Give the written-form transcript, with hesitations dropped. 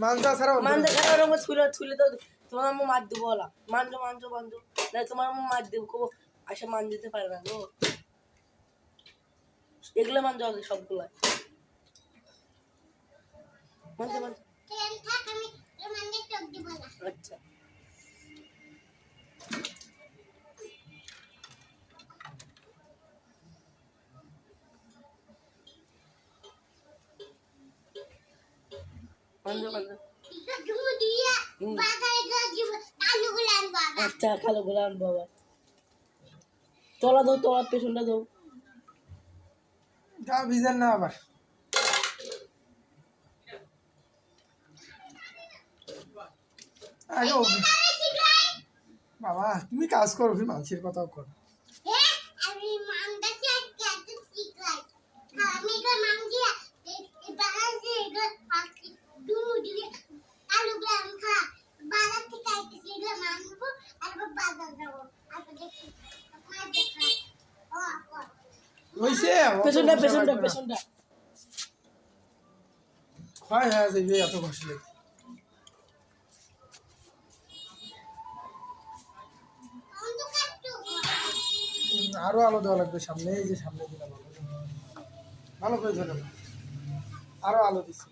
মানজা ছাড়া রঙ ছুলে তো তোমার আম্মু মার দেবো বলা মানজো না তোমার আম্মু মার দেবো কবো আসে মান দিতে পারে না গো এগুলো মানজো আগে সবগুলো আচ্ছা আচ্ছা কালো গোলাম বাবা তলা দাও তলার পেছনটা দাও যা ভিজেন না আবার বাবা তুমি কাজ করো ফির মানুষের কথাও করো পেছনটা হয় হ্যাঁ যাইবে এত ঘষলে আরো আলো দেওয়া লাগবে সামনে এই যে সামনে দিলাম ভালো করে ধরে আরো আলো দিচ্ছি